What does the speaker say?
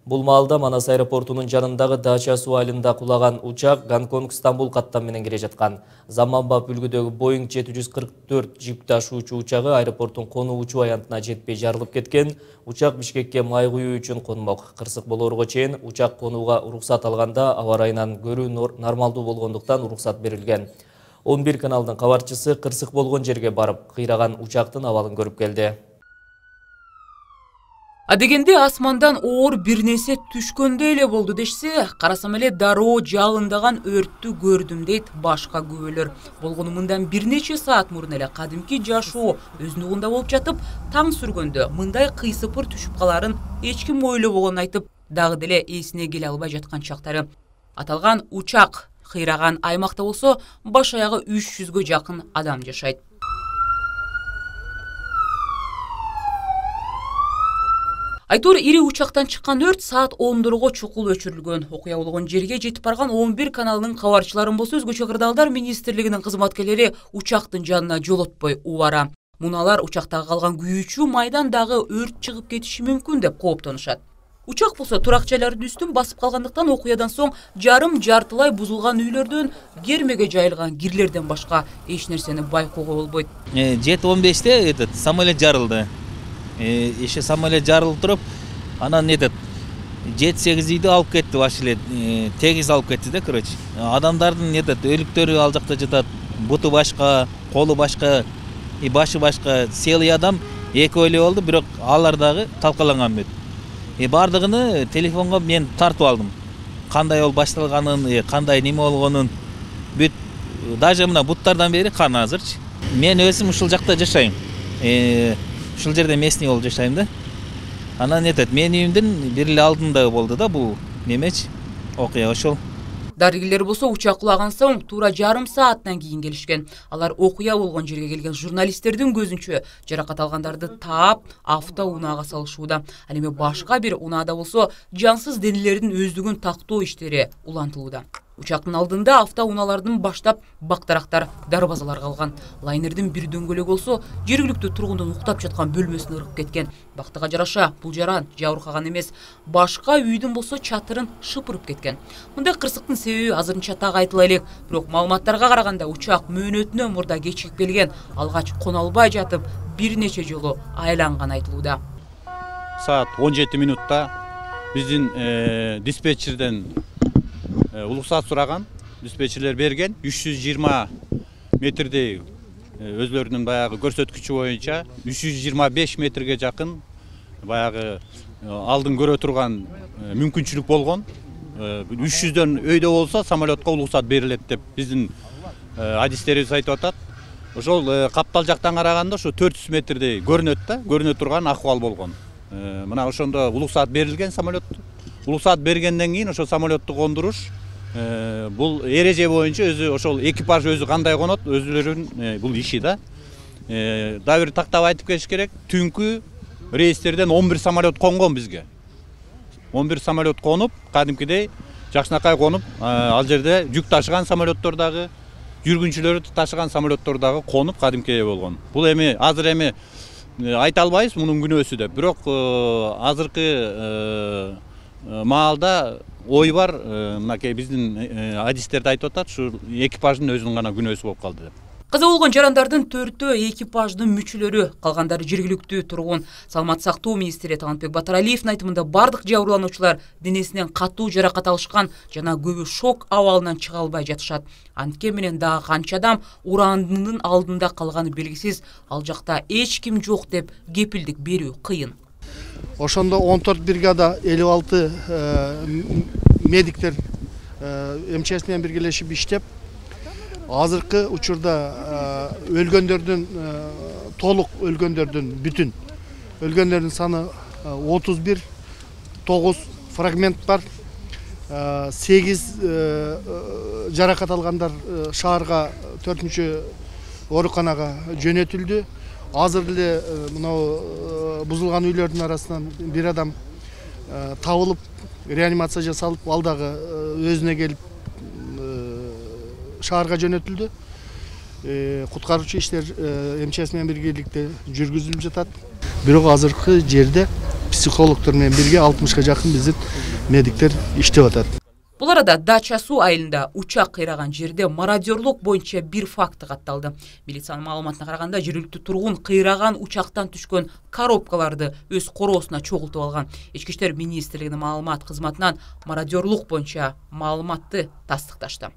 Бул маалда Манас аэропортунун жанындагы дача суу айылында кулаган учак Гонконг Стамбул каттам менен келе жаткан. Заманбап үлгүдөгү Boeing 744 жүк ташуучу учагы аэропорттун конуу учуу аянтына жетпей жарылып кеткен. Учак Бишкекке май куюу үчүн конмок. Кырсык болоорго чейин учак конууга уруксат алганда аба ырайынан көрүү нормалдуу болгондуктан уруксат берилген. 11 каналдын кабарчысы кырсык болгон жерге барып, кыйраган учактын абалын көрүп келди. Адегенде асмандан оор бир нерсе түшкөндөй эле болду дешсе, карасам эле дароо жалындаган өрттү көрдүм дейт башка күбөлөр. Болгону мындан бир нече саат мурун эле кадимки жашоо өзнугунда болуп жатып, таң сүргөндө мындай кыйсыпыр түшүп каларын эч ким ойлобогонун айтып, дагы деле эсине келе албай жаткан чактары. Аталган учак кыйраган аймакта болсо, баш аягы 300гө жакын адам жашайт. Айтор ири учактан чыккан өрт саат 10-го чукул өчүрүлгөн. Окуя болгон жерге жетип барган 11 каналынын кабарчыларын болсо өзгөчө кырдаалдар министрлигинин кызматкерлери учактын жанына жолотпой убара. Муналар учактагы калган күйүүчү майдан дагы өрт чыгып кетиши мүмкүн деп кооптонушат. Учак болсо турак жайлардын үстүн басып калгандыктан окуядан соң жарым-жартылай бузулган үйлөрдөн, кермеге жайылган кирлерден башка эч нерсени байкоого болбойт. 7:15-те этот самолет жарылды. Еще самолет жарылып туруп, анан 7-8 үйдү алып кетти, баш эле тегиз алып кетти да, короче. Адамдардын өлүктөрү ал жакта жатат, буту башка, колу башка, башы башка, селый адам эки эле болду, бирок алар дагы талкаланган бет. Бардыгыны телефонго мен тартып алдым. Кандай ол башталганын, кандай неме болгонун, бүт даже мына буттардан бери кан азырчы. Мен өзүм ушул жакта жашайм. Ушул жерде местный болуп жашайм да. Анан менин үйүмдүн бир эле алдында болду да бул немечи, окуя ошол. Дарыгерлер болсо учак кулаган соң туура жарым сааттан кийин келишкен. Алар окуя болгон жерге келген журналисттердин көзүнчө жаракат алгандарды таап, автоунаага салышууда. Ал эми башка бир унаада болсо жансыз денелердин өздүгүн тактоо иштери улантылууда. Учактын алдында автоуналардын баштап бактарактар, дарбазалар калган. Лайнердин бир дөңгөлөгү болсо жергиликтүү тургундун уктап жаткан бөлмөсүнө ыргып кеткен. Бактыга жараша бул жаран жабыркаган эмес, башка үйдүн болсо чатырын шыпырып кеткен. Мындай кырсыктын себеби азырынча так айтыла элек, бирок маалыматтарга караганда учак мөөнөтүнөн мурда кечигип келген, алгач кона албай жатып бир нече жолу айланган айтылууда. Саат 17 минутта биздин диспетчерден улуксат сураган, диспетчерлер берген 320 метрдей өзлөрүнүн баягы көрсөткүчү боюнча 325 метрге жакын баягы алдын көрө турган мүмкүнчүлүк болгон. 300дөн өйдө болсо самолетко улуксат берилет деп биздин адистерибиз айтып атат. Ошол каптал жактан караганда ошо 400 метрдей көрүнөт да, көрүнө турган акыбал болгон. Мына ошондо улуксат берилген самолет. Улуксат бергенден кийин ошо самолетту кондуруш бул эреже боюнча өзү ошол экипаж өзү кандай конот, өзүлөрүнүн бул иши да. Дагы бир тактап айтып кетиш керек. Түнкү рейстерден 11 самолет конгон бизге. 11 самолет конуп, кадимкидей жакшынакай конуп, ал жерде жүк ташыган самолеттор дагы, жүргүнчүлөрү ташыган самолеттор дагы конуп кадимкидей болгон. Бул эми азыр эми айта албайбыз мунун күнөөсү деп. Бирок азыркы маалда ой бар, мынакей биздин адистерди айтып атат, ушу экипаждын өзүнүн гана күнөөсү болуп калды деп. Каза болгон жарандардын 4-өө экипаждын мүчөлөрү, калгандары жергиликтүү тургун. Саламат сактоо министри Талантбек Батыралиевдин айтымында бардык жабырлануучулар денесинен катуу жаракат алышкан жана көбү шок абалынан чыга албай жатышат. Антке менен дагы канча адам урандынын алдында калганы белгисиз. Ал жакта эч ким жок деп кепилдик берүү кыйын. Ошондо 14 бригада 56 медиктер МЧС менен биргелешип иштеп, азыркы учурда өлгөндөрдүн толук өлгөндөрдүн бүтүн өлгөндөрдүн саны 31, 9 фрагмент бар. 8 жаракат алгандар шаарга 4-чү ооруканага жөнөтүлдү. Азыр эле мынау бузулган үйлөрдүн арасынан бир адам табылып, реанимация жасалып, ал дагы өзүнө келип шаарга жөнөтүлдү. Куткаруучу иштер МЧС менен биргеликте жүргүзүлүп жатат. Бирок азыркы жерде психологтор менен бирге 60-га жакын биздин медиктер иштеп атат. Бұл арада Дача суу айылында учак кыйраган жерде мародерлук боюнча бир факты катталды. Милициянын маалыматына караганда жергиликтүү тургун кыйраган учактан түшкөн коробкаларды өз короосуна чогултуп алган. Ички иштер министрлигинин маалымат кызматынан мародерлук боюнча маалыматты тастыкташты.